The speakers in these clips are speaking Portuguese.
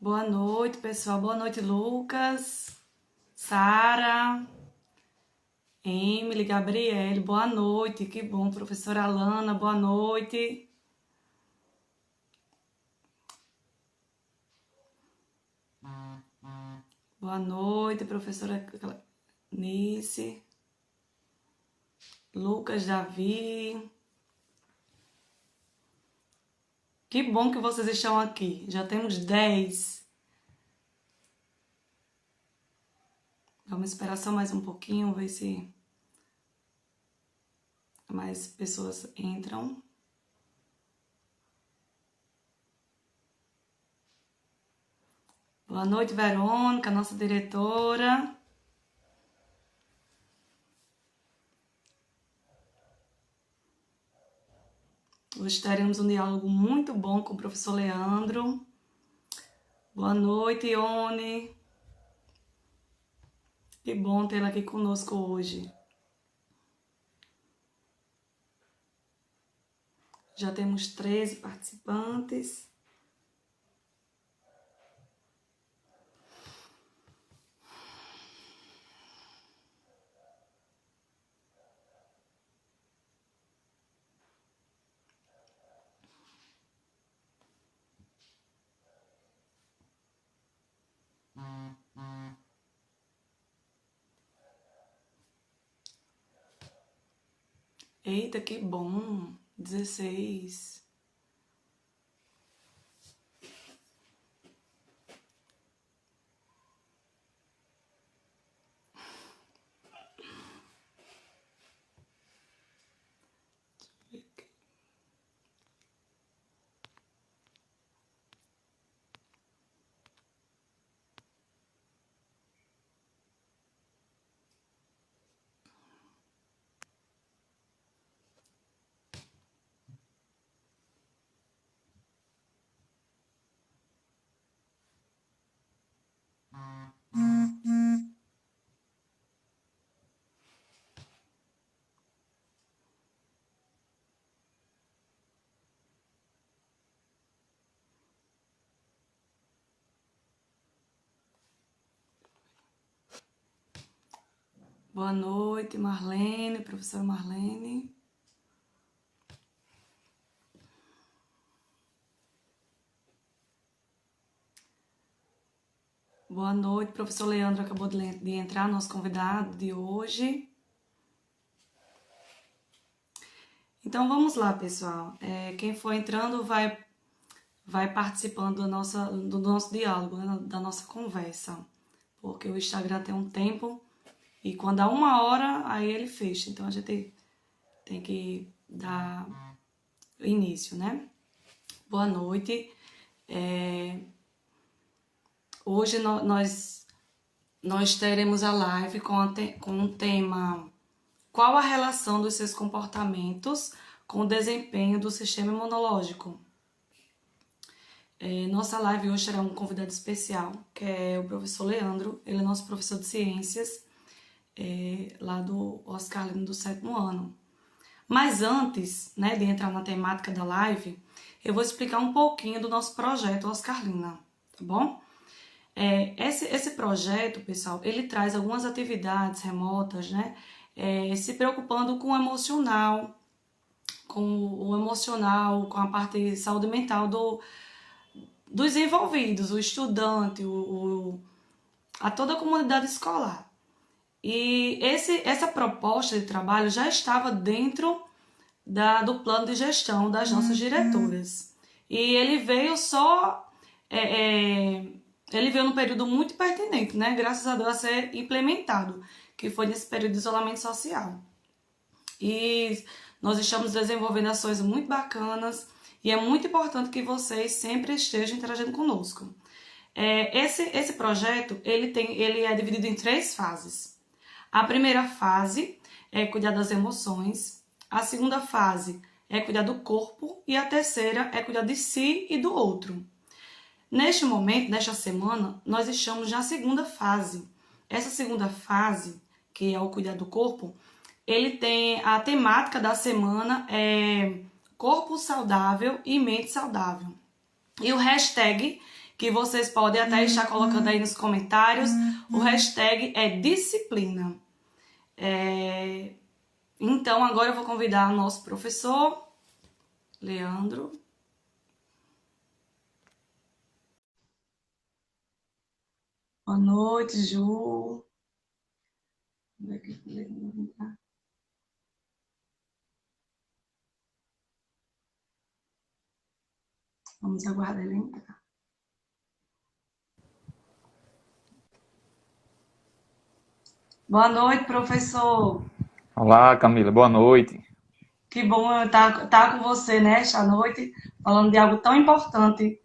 Boa noite, pessoal. Boa noite, Lucas, Sara, Emily, Gabriele. Boa noite. Que bom, professora Alana. Boa noite. Boa noite, professora Nice, Lucas, Davi. Que bom que vocês estão aqui. Já temos 10. Vamos esperar só mais um pouquinho, ver se mais pessoas entram. Boa noite, Verônica, nossa diretora. Hoje teremos um diálogo muito bom com o professor Leandro. Boa noite, Ione. Que bom tê-la aqui conosco hoje. Já temos 13 participantes. Eita, que bom! 16. Boa noite, Marlene, professora Marlene. Boa noite, professor Leandro acabou de entrar, nosso convidado de hoje. Então vamos lá, pessoal. Quem for entrando vai participando do nosso diálogo, né, da nossa conversa. Porque o Instagram tem um tempo e quando dá 1 hora, aí ele fecha. Então a gente tem que dar início, né? Boa noite. Hoje nós teremos a live com o tema: qual a relação dos seus comportamentos com o desempenho do sistema imunológico? Nossa live hoje terá um convidado especial, que é o professor Leandro. Ele é nosso professor de ciências, lá do Oscar Lino do 7º ano. Mas antes, né, de entrar na temática da live, eu vou explicar um pouquinho do nosso projeto Oscar Lina, tá bom? Esse projeto, pessoal, ele traz algumas atividades remotas, né, se preocupando com o emocional, com a parte de saúde mental dos envolvidos, o estudante, a toda a comunidade escolar. E essa proposta de trabalho já estava dentro do plano de gestão das nossas diretoras. E ele veio ele veio num período muito pertinente, né? Graças a Deus, a ser implementado, que foi nesse período de isolamento social. E nós estamos desenvolvendo ações muito bacanas e é muito importante que vocês sempre estejam interagindo conosco. Esse projeto ele é dividido em 3 fases. A primeira fase é cuidar das emoções, a segunda fase é cuidar do corpo e a terceira é cuidar de si e do outro. Neste momento, nesta semana, nós estamos na segunda fase. Essa segunda fase, que é o cuidar do corpo, ele tem a temática da semana corpo saudável e mente saudável. E o hashtag que vocês podem até estar colocando aí nos comentários. O hashtag é disciplina. Então, agora eu vou convidar o nosso professor, Leandro. Boa noite, Ju. Vamos aguardar ele entrar. Boa noite, professor. Olá, Camila, boa noite. Que bom eu estar com você nesta noite, falando de algo tão importante.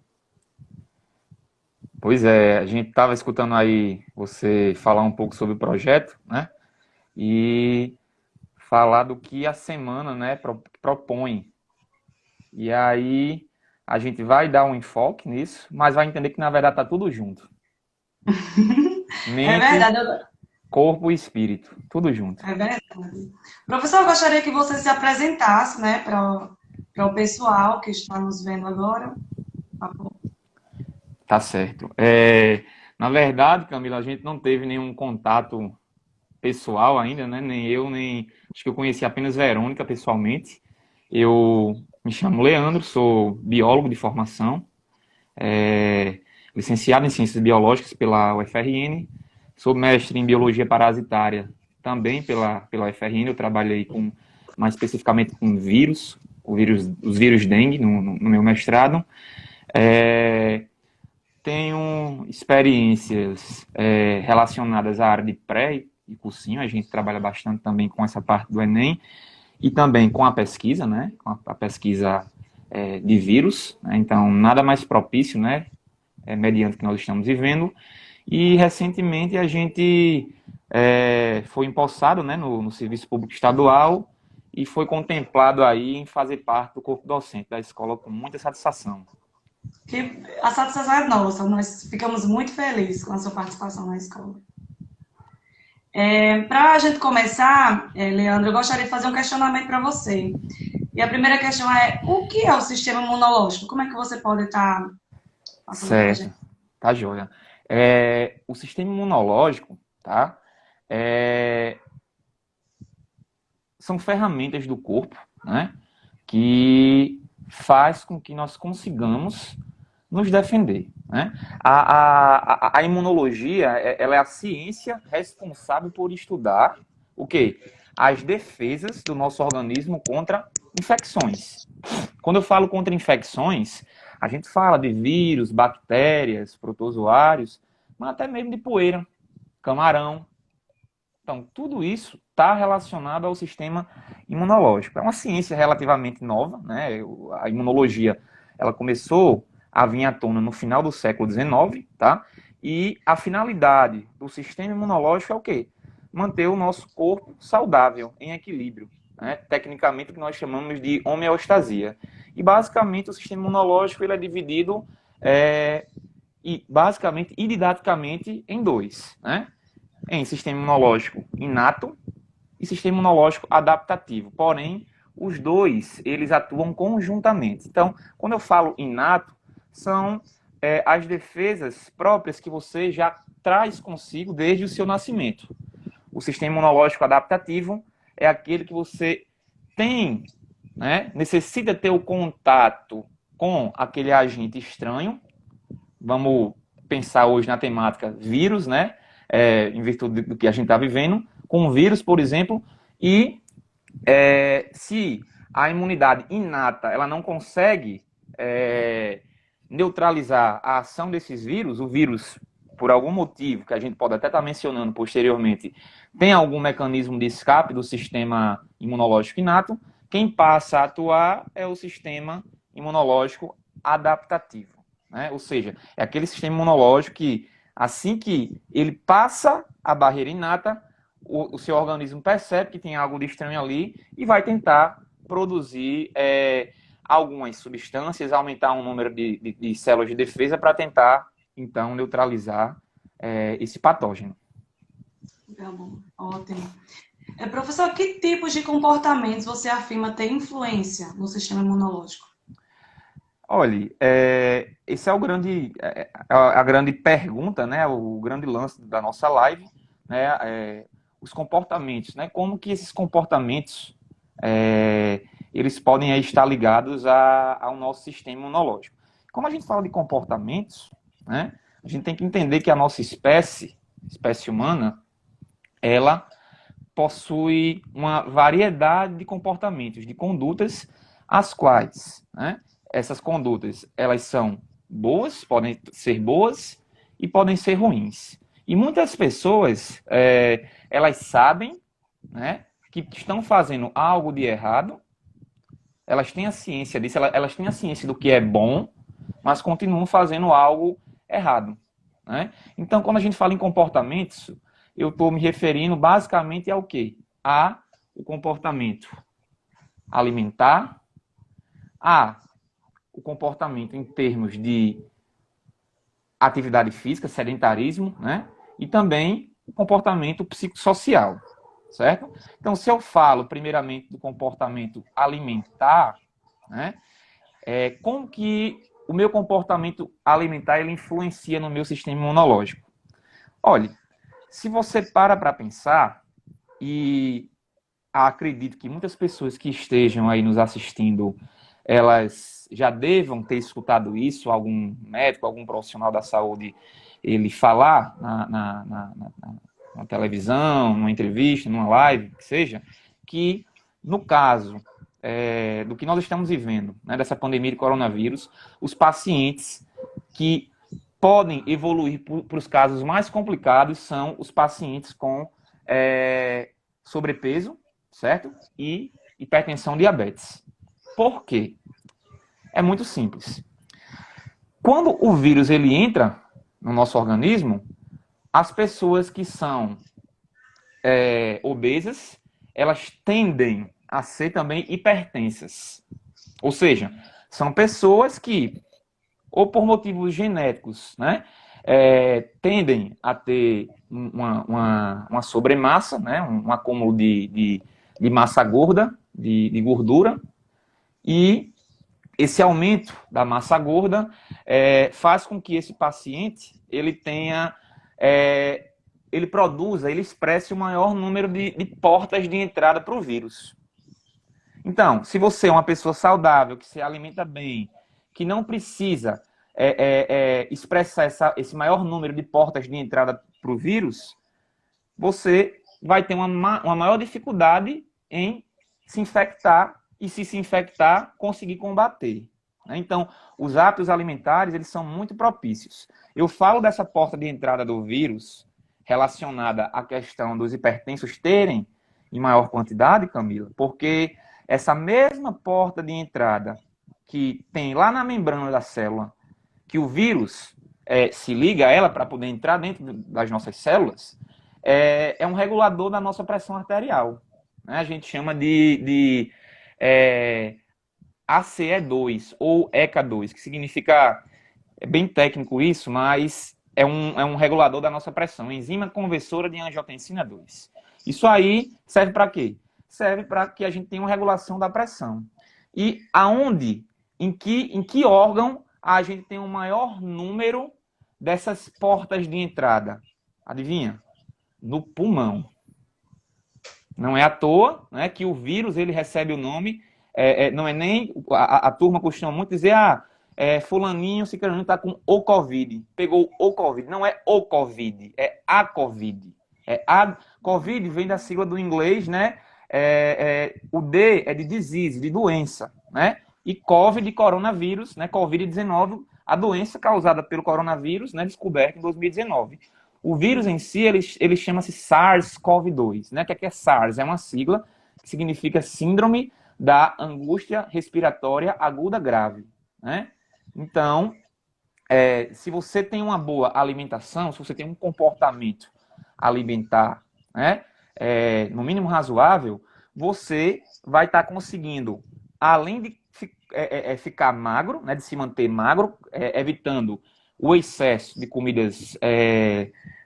Pois é, a gente estava escutando aí você falar um pouco sobre o projeto, né? E falar do que a semana, né, propõe. E aí a gente vai dar um enfoque nisso, mas vai entender que na verdade tá tudo junto. É Mente, verdade, corpo e espírito, tudo junto. é verdade. Professor, eu gostaria que você se apresentasse, né, para o pessoal que está nos vendo agora. Tá certo. Na verdade, Camila, a gente não teve nenhum contato pessoal ainda, né? Nem eu, nem. Acho que eu conheci apenas Verônica pessoalmente. Eu me chamo Leandro, sou biólogo de formação, licenciado em Ciências Biológicas pela UFRN, sou mestre em Biologia Parasitária também pela UFRN. Eu trabalhei mais especificamente com vírus, os vírus dengue no meu mestrado. É, Tenho experiências relacionadas à área de pré e cursinho. A gente trabalha bastante também com essa parte do Enem e também com a pesquisa, né? Com a pesquisa de vírus. Né? Então, nada mais propício, né? Mediante o que nós estamos vivendo. E recentemente a gente foi empossado, né? No Serviço Público Estadual e foi contemplado aí em fazer parte do corpo docente da escola com muita satisfação. Que a satisfação é nossa, nós ficamos muito felizes com a sua participação na escola. Para a gente começar, Leandro, eu gostaria de fazer um questionamento para você. E a primeira questão é: o que é o sistema imunológico? Como é que você pode estar passando para a Certo, gente? tá joia. O sistema imunológico, tá? É, São ferramentas do corpo, né? Que faz com que nós consigamos nos defender, né? A imunologia, ela é a ciência responsável por estudar o quê? As defesas do nosso organismo contra infecções. Quando eu falo contra infecções, a gente fala de vírus, bactérias, protozoários, mas até mesmo de poeira, camarão. Então, tudo isso está relacionado ao sistema imunológico. É uma ciência relativamente nova, né? A imunologia, ela começou a vir à tona no final do século XIX, tá? E a finalidade do sistema imunológico é o quê? Manter o nosso corpo saudável, em equilíbrio, né? Tecnicamente, o que nós chamamos de homeostasia. E, basicamente, o sistema imunológico ele é dividido, basicamente e didaticamente, em dois, né? Em sistema imunológico inato e sistema imunológico adaptativo. Porém, os dois, eles atuam conjuntamente. Então, quando eu falo inato, são as defesas próprias que você já traz consigo desde o seu nascimento. O sistema imunológico adaptativo é aquele que você tem, né, necessita ter o contato com aquele agente estranho. Vamos pensar hoje na temática vírus, né? Em virtude do que a gente está vivendo, com o vírus, por exemplo, e se a imunidade inata ela não consegue neutralizar a ação desses vírus, o vírus, por algum motivo, que a gente pode até estar mencionando posteriormente, tem algum mecanismo de escape do sistema imunológico inato, quem passa a atuar é o sistema imunológico adaptativo. Né? Ou seja, é aquele sistema imunológico que, assim que ele passa a barreira inata, o seu organismo percebe que tem algo de estranho ali e vai tentar produzir algumas substâncias, aumentar o número de células de defesa para tentar, então, neutralizar esse patógeno. Tá bom, ótimo. Professor, que tipos de comportamentos você afirma ter influência no sistema imunológico? Olha, esse é o grande, a grande pergunta, né? O grande lance da nossa live, né? Os comportamentos, né? Como que esses comportamentos eles podem aí estar ligados ao nosso sistema imunológico. Como a gente fala de comportamentos, né? A gente tem que entender que a nossa espécie humana, ela possui uma variedade de comportamentos, de condutas, as quais, né, essas condutas, elas são boas, podem ser boas e podem ser ruins. E muitas pessoas, elas sabem, né, que estão fazendo algo de errado, elas têm a ciência disso, elas têm a ciência do que é bom, mas continuam fazendo algo errado, né? Então, quando a gente fala em comportamentos, eu estou me referindo basicamente ao quê? A o comportamento alimentar, a o comportamento em termos de atividade física, sedentarismo, né? E também o comportamento psicossocial, certo? Então, se eu falo primeiramente do comportamento alimentar, né? Como que o meu comportamento alimentar ele influencia no meu sistema imunológico? Olha, se você para pensar, e acredito que muitas pessoas que estejam aí nos assistindo, elas já devam ter escutado isso, algum médico, algum profissional da saúde, ele falar na televisão, numa entrevista, numa live, que seja, que no caso do que nós estamos vivendo, né, dessa pandemia de coronavírus, os pacientes que podem evoluir para os casos mais complicados são os pacientes com sobrepeso, certo? E hipertensão, diabetes. Por quê? É muito simples. Quando o vírus ele entra no nosso organismo, as pessoas que são obesas, elas tendem a ser também hipertensas. Ou seja, são pessoas que, ou por motivos genéticos, né, tendem a ter uma sobremassa, né, um acúmulo de massa gorda, de gordura, e esse aumento da massa gorda faz com que esse paciente ele tenha, ele produza, ele expresse o maior número de portas de entrada para o vírus. Então, se você é uma pessoa saudável, que se alimenta bem, que não precisa expressar esse maior número de portas de entrada para o vírus, você vai ter uma maior dificuldade em se infectar e, se infectar, conseguir combater. Então, os hábitos alimentares, eles são muito propícios. Eu falo dessa porta de entrada do vírus relacionada à questão dos hipertensos terem em maior quantidade, Camila, porque essa mesma porta de entrada que tem lá na membrana da célula, que o vírus se liga a ela para poder entrar dentro das nossas células, é um regulador da nossa pressão arterial. Né? A gente chama de ACE2 ou ECA2, que significa, é bem técnico isso, mas é um regulador da nossa pressão, enzima conversora de angiotensina 2. Isso aí serve para quê? Serve para que a gente tenha uma regulação da pressão. E aonde, em que órgão a gente tem o maior número dessas portas de entrada? Adivinha? No pulmão. Não é à toa, né, que o vírus ele recebe o nome, não é nem, a turma costuma muito dizer, fulaninho, ciclaninho está com o Covid, pegou o Covid. Não é o Covid, é a Covid. Covid vem da sigla do inglês, né? O D é de disease, de doença, né? E COVID de coronavírus, né? Covid-19, a doença causada pelo coronavírus, né? Descoberta em 2019. O vírus em si, ele chama-se SARS-CoV-2, né? Que é SARS, é uma sigla que significa Síndrome da Angústia Respiratória Aguda Grave, né? Então, se você tem uma boa alimentação, se você tem um comportamento alimentar, né, no mínimo razoável, você vai estar conseguindo, além de ficar magro, né, de se manter magro, evitando o excesso de comidas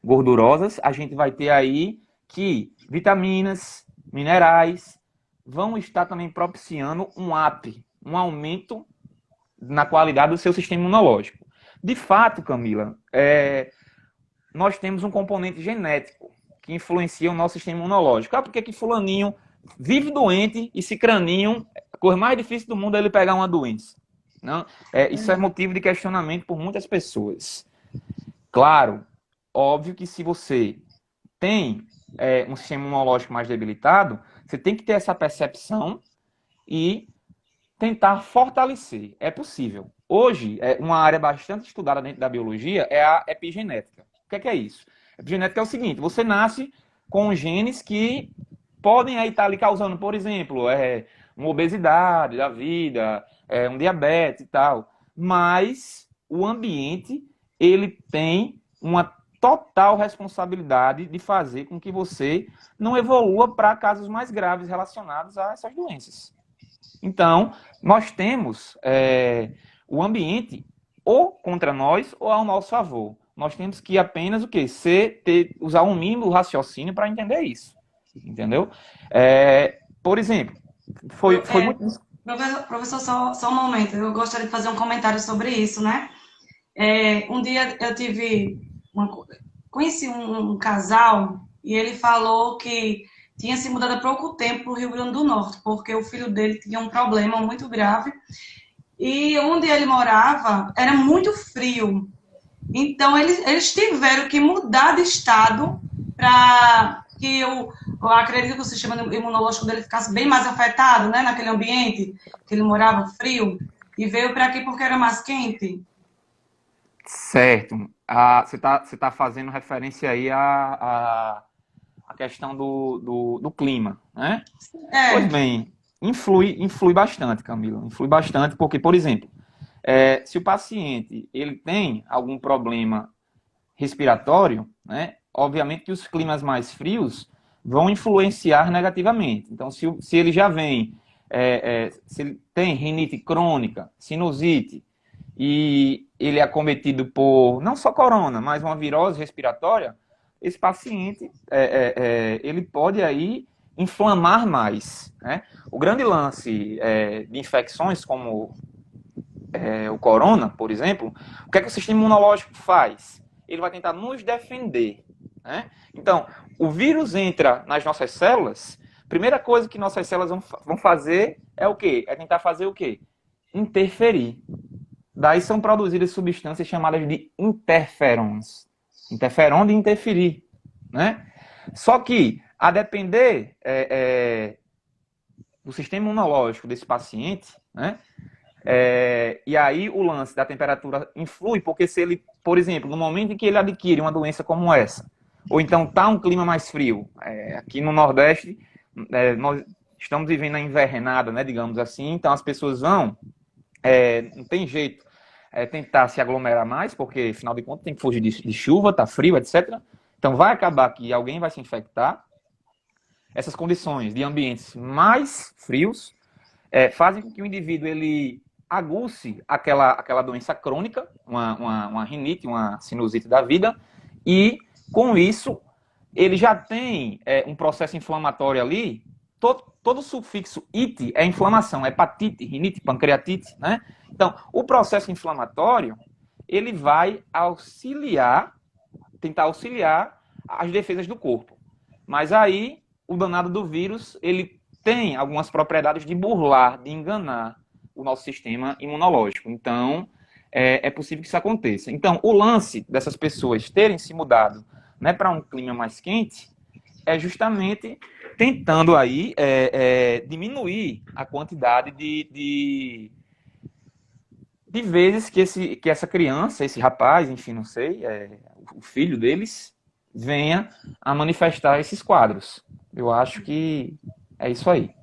gordurosas, a gente vai ter aí que vitaminas, minerais, vão estar também propiciando um aumento na qualidade do seu sistema imunológico. De fato, Camila, nós temos um componente genético que influencia o nosso sistema imunológico. Ah, por que fulaninho vive doente e cicraninho, a coisa mais difícil do mundo é ele pegar uma doença? Não? Isso é motivo de questionamento por muitas pessoas. Claro, óbvio que se você tem um sistema imunológico mais debilitado, você tem que ter essa percepção e tentar fortalecer. É possível. Hoje, uma área bastante estudada dentro da biologia é a epigenética. O que é isso? Epigenética é o seguinte, você nasce com genes que podem aí estar ali causando, por exemplo, uma obesidade da vida, um diabetes e tal. Mas o ambiente, ele tem uma total responsabilidade de fazer com que você não evolua para casos mais graves relacionados a essas doenças. Então, nós temos o ambiente ou contra nós ou ao nosso favor. Nós temos que apenas o quê? Usar um mínimo raciocínio para entender isso. Entendeu? Por exemplo, foi muito... Professor, só um momento. Eu gostaria de fazer um comentário sobre isso, né? Um dia eu conheci um casal e ele falou que tinha se mudado há pouco tempo para o Rio Grande do Norte, porque o filho dele tinha um problema muito grave e onde ele morava era muito frio. Então, eles tiveram que mudar de estado para que eu acredito que o sistema imunológico dele ficasse bem mais afetado, né, naquele ambiente que ele morava frio, e veio para aqui porque era mais quente. Certo. Você tá fazendo referência aí à questão do clima, né? Pois bem, influi bastante, Camila. Influi bastante porque, por exemplo, se o paciente ele tem algum problema respiratório, né, obviamente que os climas mais frios vão influenciar negativamente. Então, se ele já vem, se ele tem rinite crônica, sinusite, e ele é acometido por não só corona, mas uma virose respiratória, esse paciente ele pode aí inflamar mais, né? O grande lance de infecções como o corona, por exemplo, o que é que o sistema imunológico faz? Ele vai tentar nos defender, né? Então, o vírus entra nas nossas células, primeira coisa que nossas células vão fazer é o quê? É tentar fazer o quê? Interferir. Daí são produzidas substâncias chamadas de interferons. Interferon de interferir, né? Só que, a depender do sistema imunológico desse paciente, né? E aí o lance da temperatura influi, porque se ele, por exemplo, no momento em que ele adquire uma doença como essa, ou então está um clima mais frio, aqui no Nordeste, nós estamos vivendo a invernada, né, digamos assim, então as pessoas vão, não tem jeito, tentar se aglomerar mais, porque afinal de contas tem que fugir de chuva, tá frio, etc. Então vai acabar que alguém vai se infectar. Essas condições de ambientes mais frios fazem com que o indivíduo ele aguce aquela doença crônica, uma rinite, uma sinusite da vida, e com isso ele já tem um processo inflamatório ali. Todo sufixo ite é inflamação, hepatite, rinite, pancreatite, né? Então, o processo inflamatório ele vai tentar auxiliar as defesas do corpo. Mas aí o danado do vírus ele tem algumas propriedades de burlar, de enganar o nosso sistema imunológico. Então, é possível que isso aconteça. Então, o lance dessas pessoas terem se mudado, né, para um clima mais quente é justamente tentando aí diminuir a quantidade de vezes que essa criança, esse rapaz, enfim, não sei, o filho deles, venha a manifestar esses quadros. Eu acho que é isso aí.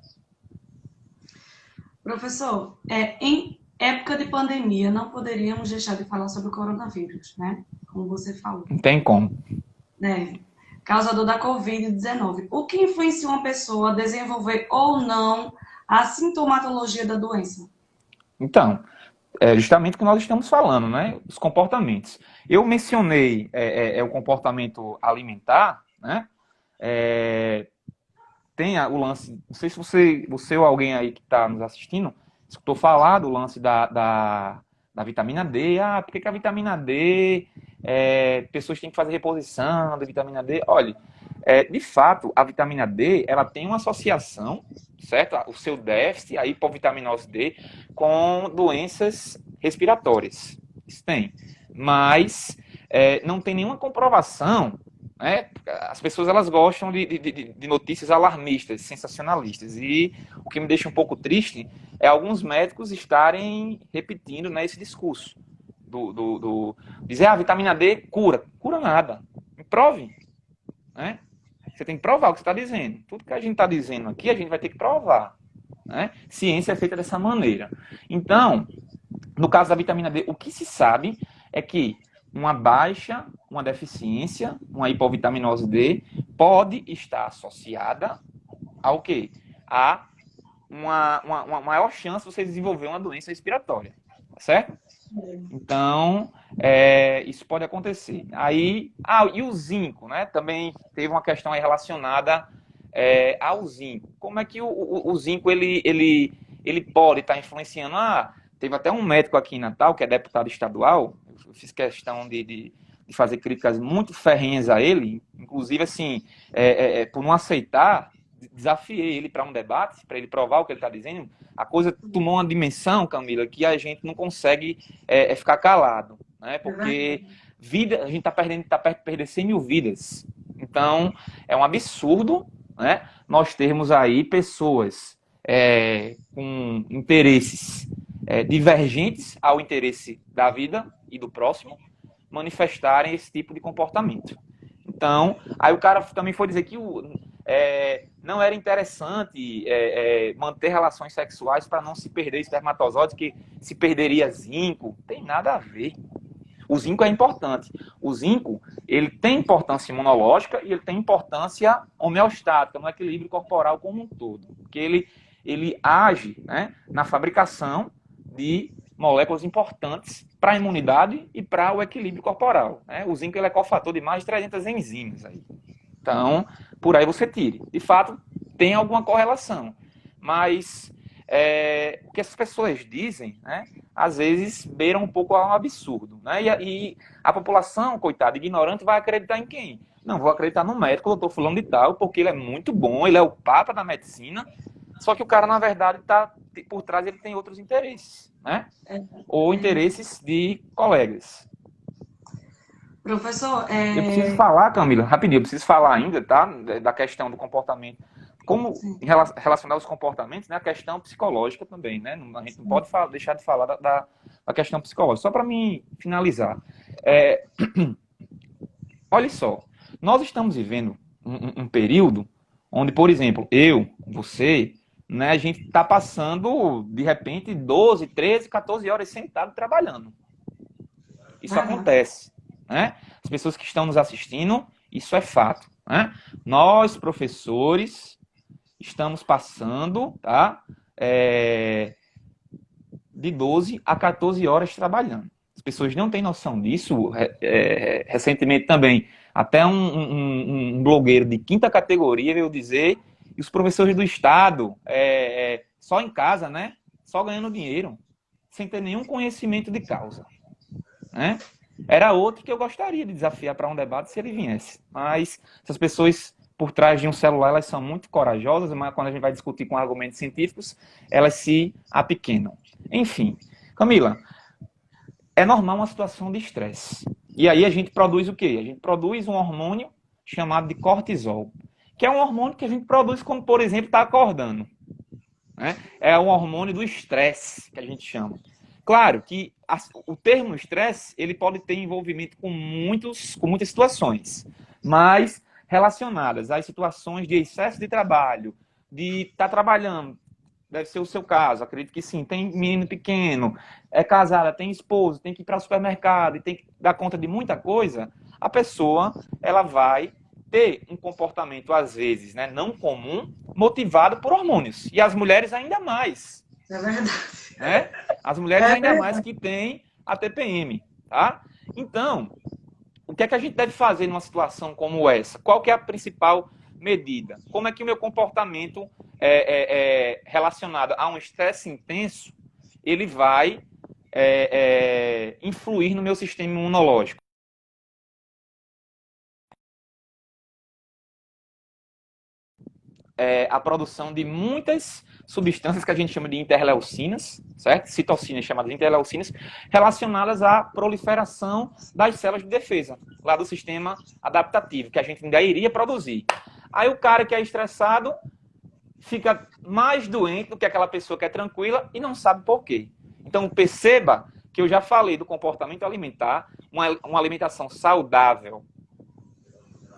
Professor, em época de pandemia, não poderíamos deixar de falar sobre o coronavírus, né? Como você falou. Não tem como. Causador da Covid-19. O que influencia uma pessoa a desenvolver ou não a sintomatologia da doença? Então, é justamente o que nós estamos falando, né? Os comportamentos. Eu mencionei o comportamento alimentar, né? Tem o lance, não sei se você ou alguém aí que está nos assistindo escutou falar do lance da vitamina D. Ah, por que a vitamina D, pessoas têm que fazer reposição da vitamina D? Olha, de fato, a vitamina D, ela tem uma associação, certo? O seu déficit, a hipovitaminose D, com doenças respiratórias. Isso tem. Mas não tem nenhuma comprovação, né? As pessoas elas gostam de notícias alarmistas, sensacionalistas. E o que me deixa um pouco triste é alguns médicos estarem repetindo, né, esse discurso. Dizer, a vitamina D cura. Cura nada. Me prove. Né? Você tem que provar o que você está dizendo. Tudo que a gente está dizendo aqui, a gente vai ter que provar. Né? Ciência é feita dessa maneira. Então, no caso da vitamina D, o que se sabe é que uma baixa, uma deficiência, uma hipovitaminose D pode estar associada ao quê? A uma maior chance de você desenvolver uma doença respiratória, certo? Então, isso pode acontecer. Aí, e o zinco, né? Também teve uma questão aí relacionada ao zinco. Como é que o zinco ele pode estar influenciando? Teve até um médico aqui em Natal, que é deputado estadual, eu fiz questão de fazer críticas muito ferrenhas a ele, inclusive, assim, por não aceitar, desafiei ele para um debate, para ele provar o que ele está dizendo. A coisa tomou uma dimensão, Camila, que a gente não consegue ficar calado, né? Porque vida, a gente está perto de perder 100 mil vidas. Então, é um absurdo, né? Nós termos aí pessoas com interesses divergentes ao interesse da vida e do próximo manifestarem esse tipo de comportamento. Então, aí o cara também foi dizer que não era interessante manter relações sexuais para não se perder espermatozoides, que se perderia zinco. Tem nada a ver. O zinco é importante. O zinco, ele tem importância imunológica e ele tem importância homeostática no equilíbrio corporal como um todo. Porque ele age, né, na fabricação de moléculas importantes para a imunidade e para o equilíbrio corporal. Né? O zinco ele é cofator de mais de 300 enzimas. Aí. Então, por aí você tire. De fato, tem alguma correlação. Mas o que essas pessoas dizem, né, às vezes beiram um pouco ao absurdo. Né? E a população, coitada, ignorante, vai acreditar em quem? Não, vou acreditar no médico, doutor fulano de tal, porque ele é muito bom, ele é o papa da medicina, só que o cara, na verdade, por trás ele tem outros interesses, né? Ou interesses de colegas. Professor, Eu preciso falar, Camila, rapidinho, eu preciso falar ainda, tá? Da questão do comportamento. Como relacionar os comportamentos, né? A questão psicológica também, né? A gente não pode deixar de falar da questão psicológica. Só para mim finalizar. Olha só, nós estamos vivendo um período onde, por exemplo, você, né, a gente está passando, de repente, 12, 13, 14 horas sentado trabalhando. Isso acontece. Né? As pessoas que estão nos assistindo, isso é fato. Né? Nós, professores, estamos passando, tá, de 12 a 14 horas trabalhando. As pessoas não têm noção disso. Recentemente também, até um blogueiro de quinta categoria veio dizer, e os professores do Estado, só em casa, né? Só ganhando dinheiro, sem ter nenhum conhecimento de causa. Né? Era outro que eu gostaria de desafiar para um debate se ele viesse. Mas essas pessoas por trás de um celular, elas são muito corajosas, mas quando a gente vai discutir com argumentos científicos, elas se apequenam. Enfim, Camila, é normal uma situação de estresse. E aí a gente produz o quê? A gente produz um hormônio chamado de cortisol, que é um hormônio que a gente produz quando, por exemplo, está acordando. Né? É um hormônio do estresse, que a gente chama. Claro que o termo estresse, ele pode ter envolvimento com muitas situações, mas relacionadas às situações de excesso de trabalho, de estar trabalhando, deve ser o seu caso, acredito que sim, tem menino pequeno, é casada, tem esposo, tem que ir para o supermercado e tem que dar conta de muita coisa, a pessoa ela vai ter um comportamento, às vezes, né, não comum, motivado por hormônios. E as mulheres ainda mais. É verdade. Né? As mulheres ainda mais que têm a TPM. Tá? Então, o que é que a gente deve fazer numa situação como essa? Qual que é a principal medida. Como é que o meu comportamento relacionado a um estresse intenso, ele vai influir no meu sistema imunológico. A produção de muitas substâncias que a gente chama de interleucinas, certo? Citocinas chamadas de interleucinas, relacionadas à proliferação das células de defesa, lá do sistema adaptativo, que a gente ainda iria produzir. Aí o cara que é estressado fica mais doente do que aquela pessoa que é tranquila e não sabe por quê. Então perceba que eu já falei do comportamento alimentar, uma alimentação saudável,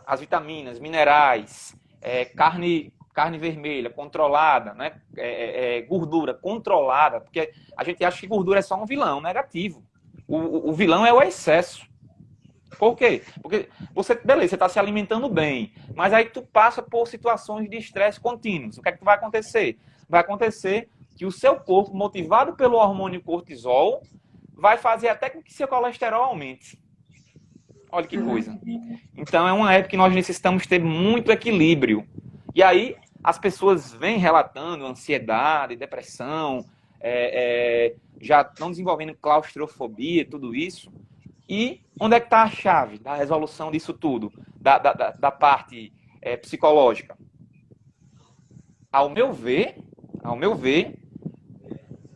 as vitaminas, minerais, carne vermelha controlada, né? Gordura controlada, porque a gente acha que gordura é só um vilão negativo. O vilão é o excesso. Por quê? Porque beleza, você está se alimentando bem, mas aí tu passa por situações de estresse contínuos. O que é que vai acontecer? Vai acontecer que o seu corpo, motivado pelo hormônio cortisol, vai fazer até com que seu colesterol aumente. Olha que coisa. Então é uma época que nós necessitamos ter muito equilíbrio. E aí as pessoas vêm relatando ansiedade, depressão, já estão desenvolvendo claustrofobia, tudo isso. E onde é que está a chave da resolução disso tudo, da parte psicológica? Ao meu ver,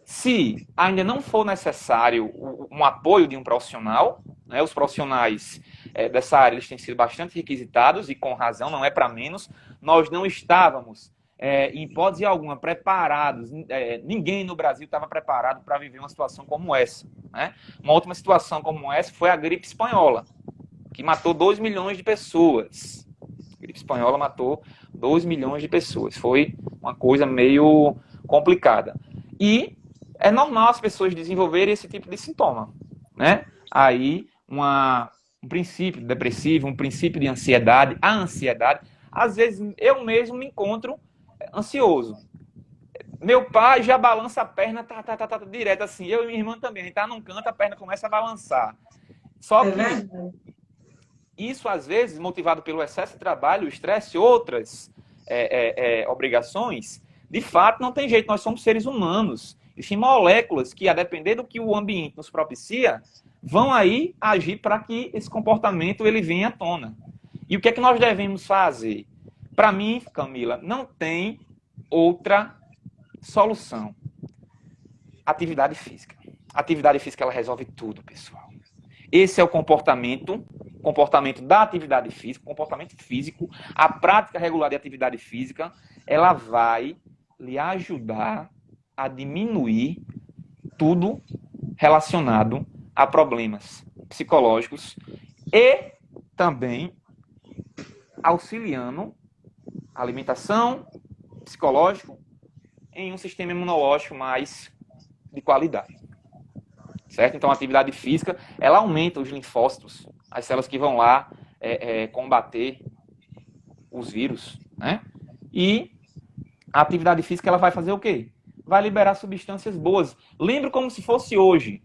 se ainda não for necessário um apoio de um profissional, né, os profissionais dessa área eles têm sido bastante requisitados e com razão, não é para menos. Nós não estávamos, em hipótese alguma, preparados, ninguém no Brasil estava preparado para viver uma situação como essa. Né? Uma última situação como essa foi a gripe espanhola, que matou 2 milhões de pessoas. A gripe espanhola matou 2 milhões de pessoas. Foi uma coisa meio complicada. E é normal as pessoas desenvolverem esse tipo de sintoma. Né? Aí, um princípio depressivo, um princípio de ansiedade, a ansiedade. Às vezes, eu mesmo me encontro ansioso. Meu pai já balança a perna, tá direto assim. Eu e minha irmã também. A gente tá num canto, a perna começa a balançar. Só que isso, às vezes, motivado pelo excesso de trabalho, o estresse, outras obrigações, de fato, não tem jeito. Nós somos seres humanos. Existem moléculas que, a depender do que o ambiente nos propicia, vão aí agir para que esse comportamento ele venha à tona. E o que é que nós devemos fazer? Para mim, Camila, não tem outra solução. Atividade física. Atividade física, ela resolve tudo, pessoal. Esse é o comportamento da atividade física, comportamento físico. A prática regular de atividade física, ela vai lhe ajudar a diminuir tudo relacionado a problemas psicológicos e também auxiliando a alimentação, psicológico, em um sistema imunológico mais de qualidade. Certo? Então, a atividade física, ela aumenta os linfócitos, as células que vão lá combater os vírus. Né? E a atividade física, ela vai fazer o quê? Vai liberar substâncias boas. Lembro como se fosse hoje.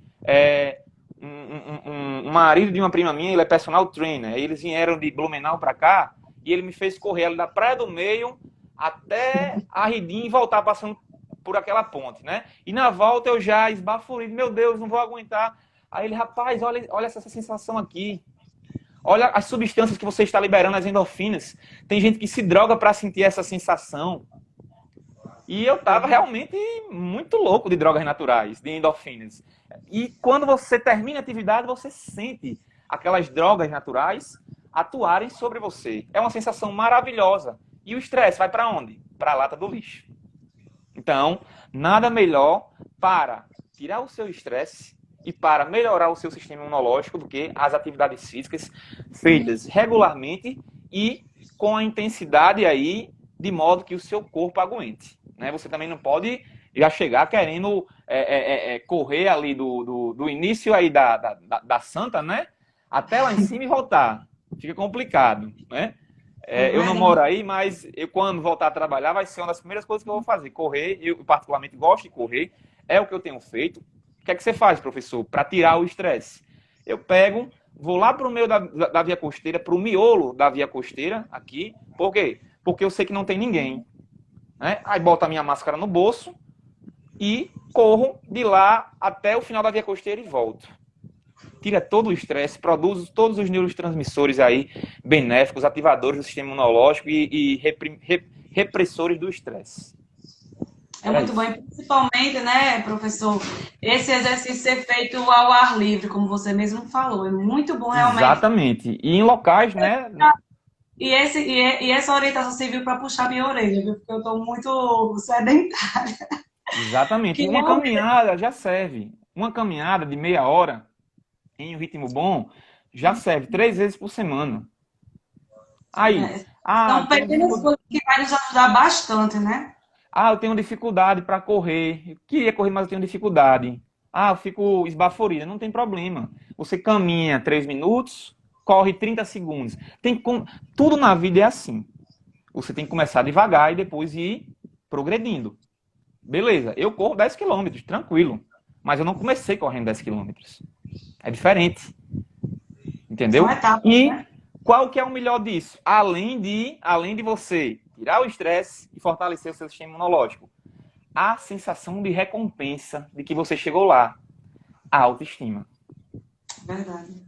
Um marido de uma prima minha, ele é personal trainer. Eles vieram de Blumenau para cá e ele me fez correr ali da Praia do Meio até a Ridim e voltar passando por aquela ponte, né? E na volta eu já esbaforido, meu Deus, não vou aguentar. Aí ele, rapaz, olha essa sensação aqui. Olha as substâncias que você está liberando, as endorfinas. Tem gente que se droga para sentir essa sensação. E eu estava realmente muito louco de drogas naturais, de endorfinas. E quando você termina a atividade, você sente aquelas drogas naturais atuarem sobre você. É uma sensação maravilhosa. E o estresse vai para onde? Para a lata do lixo. Então, nada melhor para tirar o seu estresse e para melhorar o seu sistema imunológico do que as atividades físicas feitas regularmente e com a intensidade aí de modo que o seu corpo aguente. Né? Você também não pode já chegar querendo correr ali do início aí da Santa, né? Até lá em cima e voltar. Fica complicado, né? Eu não moro aí, mas eu, quando voltar a trabalhar, vai ser uma das primeiras coisas que eu vou fazer. Correr, eu particularmente gosto de correr, é o que eu tenho feito. O que é que você faz, professor, para tirar o estresse? Eu vou lá para o meio da via costeira, para o miolo da via costeira, aqui. Por quê? porque eu sei que não tem ninguém. Né? Aí boto a minha máscara no bolso e corro de lá até o final da via costeira e volto. Tira todo o estresse, produz todos os neurotransmissores aí benéficos, ativadores do sistema imunológico e repressores do estresse. É Era muito bom, isso. e principalmente, né, professor, esse exercício ser feito ao ar livre, como você mesmo falou. É muito bom, realmente. Exatamente. E em locais, né? E essa orientação serviu para puxar minha orelha, viu? Porque eu estou muito sedentária. Exatamente. Que E uma não, caminhada já serve. Uma caminhada de meia hora em um ritmo bom já serve 3 vezes por semana. Aí, né, ah, são tenho pequenas dificuldade. coisas que vai nos ajudar bastante, né? Ah, eu tenho dificuldade para correr. Eu queria correr, mas eu tenho dificuldade. Ah, eu fico esbaforida. Não tem problema. Você caminha 3 minutos, corre 30 segundos. Tudo na vida é assim. Você tem que começar devagar e depois ir progredindo. Beleza, eu corro 10 quilômetros, tranquilo. Mas eu não comecei correndo 10 quilômetros. É diferente. São Entendeu? etapas, E né? qual que é o melhor disso? Além de você tirar o estresse e fortalecer o seu sistema imunológico, a sensação de recompensa de que você chegou lá, a autoestima. Verdade.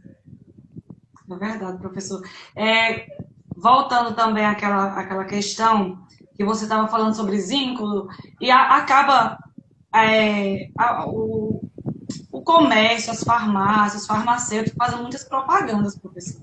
É verdade, professor. É, voltando também àquela questão que você estava falando sobre zinco, e acaba o comércio, as farmácias, os farmacêuticos fazem muitas propagandas, professor.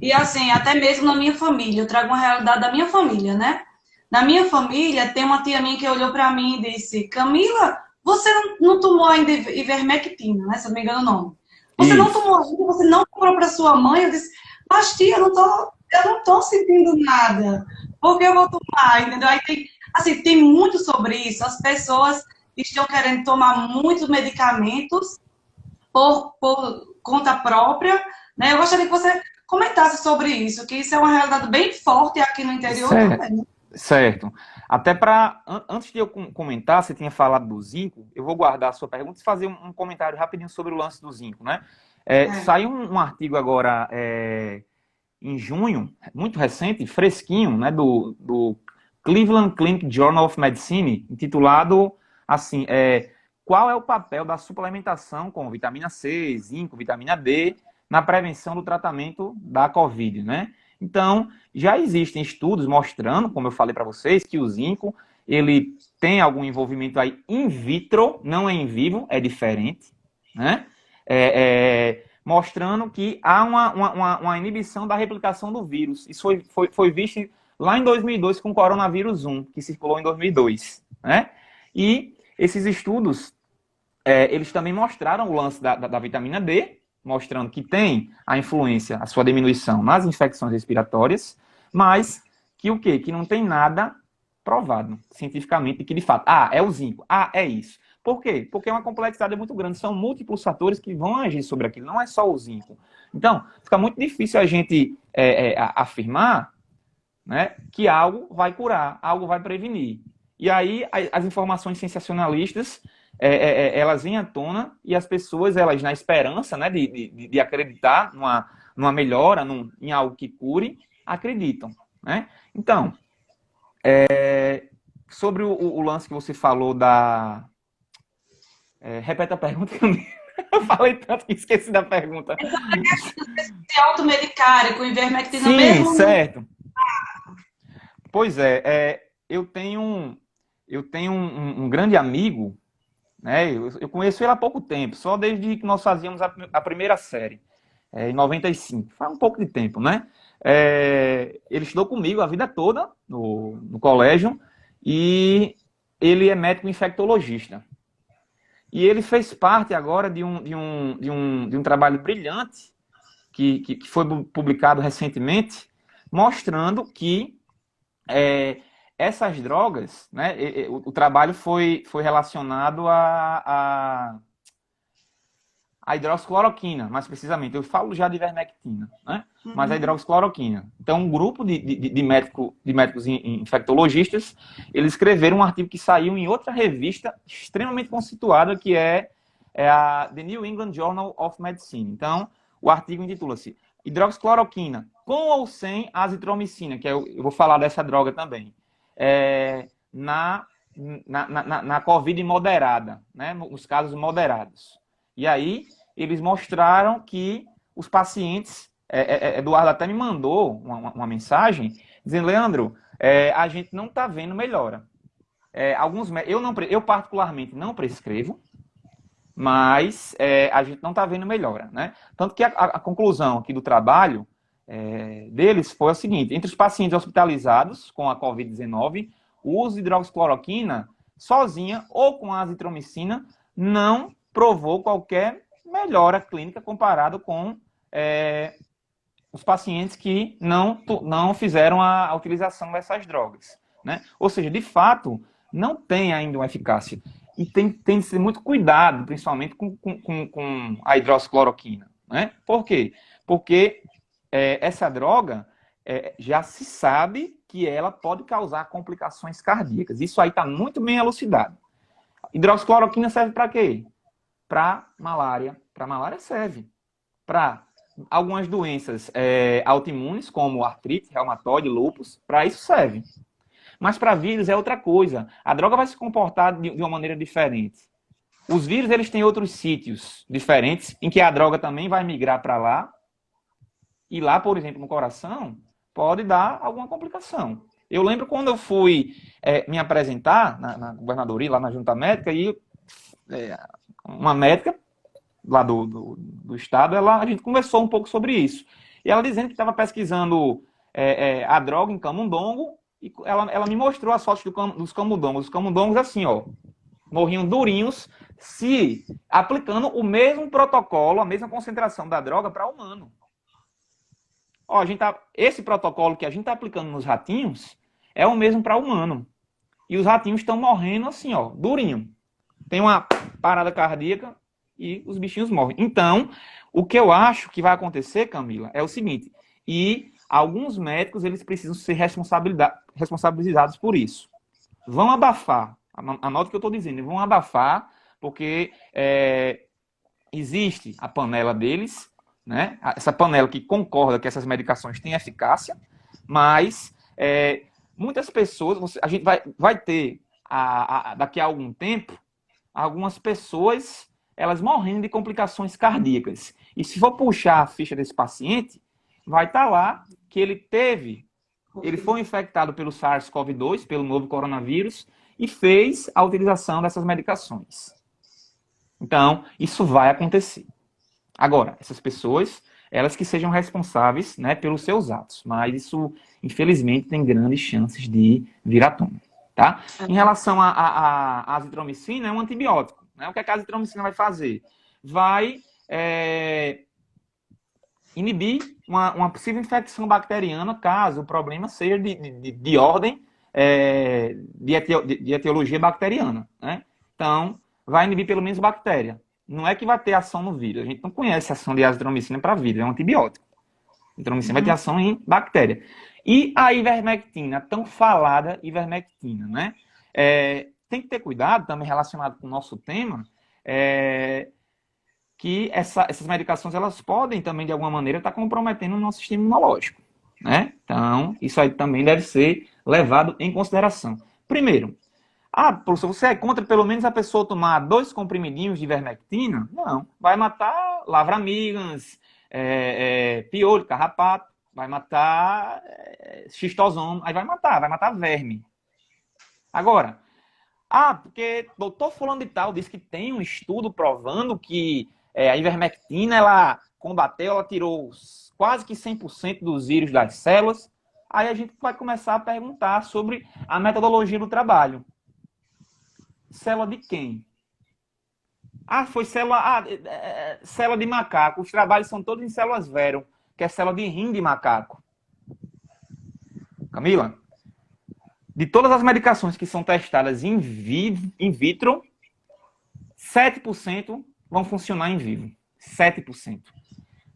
E assim, até mesmo na minha família, eu trago uma realidade da minha família, né? Na minha família, tem uma tia minha que olhou para mim e disse: Camila, você não tomou ainda ivermectina, né? Se eu não me engano o nome. Você não Isso. tomou ainda, você não comprou para sua mãe? Eu disse: mas tia, eu não tô sentindo nada. Por que eu vou tomar? Entendeu? Aí tem, assim, tem muito sobre isso. As pessoas estão querendo tomar muitos medicamentos por conta própria, né? Eu gostaria que você comentasse sobre isso, que isso é uma realidade bem forte aqui no interior Certo. também. Certo. Até para. Antes de eu comentar, você tinha falado do zinco, eu vou guardar a sua pergunta e fazer um comentário rapidinho sobre o lance do zinco, né? É, Saiu um artigo agora em junho, muito recente, fresquinho, né, do Cleveland Clinic Journal of Medicine, intitulado assim, qual é o papel da suplementação com vitamina C, zinco, vitamina D na prevenção do tratamento da COVID, né? Então, já existem estudos mostrando, como eu falei para vocês, que o zinco, ele tem algum envolvimento aí in vitro, não é in vivo, é diferente, né? Mostrando que há uma inibição da replicação do vírus. Isso foi visto lá em 2002 com o coronavírus 1, que circulou em 2002. Né? E esses estudos, eles também mostraram o lance da vitamina D, mostrando que tem a influência, a sua diminuição nas infecções respiratórias, mas que o quê? Que não tem nada provado cientificamente que de fato, é o zinco, é isso. Por quê? Porque é uma complexidade muito grande, são múltiplos fatores que vão agir sobre aquilo, não é só o zinco. Então, fica muito difícil a gente afirmar, né, que algo vai curar, algo vai prevenir. E aí as informações sensacionalistas, elas vêm à tona e as pessoas, elas na esperança, né, de acreditar numa melhora, em algo que cure, acreditam. Né? Então, sobre o lance que você falou da... repete a pergunta que eu falei tanto que esqueci da pergunta. se automedicarem com ivermectina Sim, mesmo. certo. Pois eu tenho um grande amigo, né? Eu conheço ele há pouco tempo, só desde que nós fazíamos a primeira série, em 95. Faz um pouco de tempo, né? Ele estudou comigo a vida toda no colégio e ele é médico infectologista. E ele fez parte agora de um trabalho brilhante que foi publicado recentemente, mostrando que essas drogas, né, o trabalho foi relacionado à hidroxicloroquina, mais precisamente. Eu falo já de ivermectina, né? Mas a Uhum. hidroxicloroquina. Então, um grupo de médicos infectologistas, eles escreveram um artigo que saiu em outra revista extremamente conceituada, que é a The New England Journal of Medicine. Então, o artigo intitula-se Hidroxicloroquina, com ou sem azitromicina, que eu vou falar dessa droga também, na Covid moderada, né? Nos casos moderados. E aí, eles mostraram que os pacientes, Eduardo até me mandou uma mensagem, dizendo, Leandro, a gente não está vendo melhora. Eu particularmente não prescrevo, mas a gente não está vendo melhora, né? Tanto que a conclusão aqui do trabalho deles foi a seguinte: entre os pacientes hospitalizados com a Covid-19, o uso de hidroxicloroquina sozinha ou com a azitromicina não provou qualquer melhora clínica comparado com os pacientes que não fizeram a utilização dessas drogas, né? Ou seja, de fato, não tem ainda uma eficácia. E tem de ser muito cuidado, principalmente com a hidroxicloroquina, né? Por quê? Porque essa droga já se sabe que ela pode causar complicações cardíacas. Isso aí está muito bem elucidado. Hidroxicloroquina serve para quê? Para malária. Para malária serve. Para algumas doenças autoimunes, como artrite, reumatoide, lúpus, para isso serve. Mas para vírus é outra coisa. A droga vai se comportar de uma maneira diferente. Os vírus, eles têm outros sítios diferentes, em que a droga também vai migrar para lá. E lá, por exemplo, no coração, pode dar alguma complicação. Eu lembro quando eu fui me apresentar na governadoria, lá na junta médica, e uma médica lá do estado, a gente conversou um pouco sobre isso. E ela dizendo que estava pesquisando a droga em camundongo, e ela me mostrou as fotos dos camundongos. Os camundongos, assim, ó, morriam durinhos, se aplicando o mesmo protocolo, a mesma concentração da droga para humano. Ó, esse protocolo que a gente está aplicando nos ratinhos é o mesmo para humano. E os ratinhos estão morrendo assim, ó, durinho. Tem uma parada cardíaca e os bichinhos morrem. Então, o que eu acho que vai acontecer, Camila, é o seguinte: e alguns médicos, eles precisam ser responsabilizados por isso. Vão abafar, anota o que eu estou dizendo, vão abafar, porque existe a panela deles, né? Essa panela que concorda que essas medicações têm eficácia, mas muitas pessoas, a gente vai ter, daqui a algum tempo, algumas pessoas, elas morrendo de complicações cardíacas. E se for puxar a ficha desse paciente, vai estar lá que ele foi infectado pelo SARS-CoV-2, pelo novo coronavírus, e fez a utilização dessas medicações. Então, isso vai acontecer. Agora, essas pessoas, elas que sejam responsáveis, né, pelos seus atos. Mas isso, infelizmente, tem grandes chances de vir à tona. Tá? Em relação à azitromicina, é um antibiótico. Né? O que a azitromicina vai fazer? Vai inibir uma possível infecção bacteriana, caso o problema seja de ordem de etiologia bacteriana. Né? Então, vai inibir pelo menos bactéria. Não é que vai ter ação no vírus. A gente não conhece a ação de azitromicina para vírus, é um antibiótico. A azitromicina vai ter ação em bactéria. E a ivermectina, tão falada ivermectina, né? Tem que ter cuidado, também relacionado com o nosso tema, que essas medicações, elas podem também, de alguma maneira, estar comprometendo o nosso sistema imunológico, né? Então, isso aí também deve ser levado em consideração. Primeiro, professor, você é contra pelo menos a pessoa tomar 2 comprimidinhos de ivermectina? Não, vai matar lavra-migans, piolho, carrapato, vai matar xistosoma, aí vai matar verme. Agora, porque doutor fulano de tal disse que tem um estudo provando que a ivermectina, ela combateu, ela tirou quase que 100% dos vírus das células. Aí a gente vai começar a perguntar sobre a metodologia do trabalho. Célula de quem? Foi célula de macaco. Os trabalhos são todos em células vero, que é célula de rim de macaco. Camila, de todas as medicações que são testadas in vitro, 7% vão funcionar em vivo. 7%.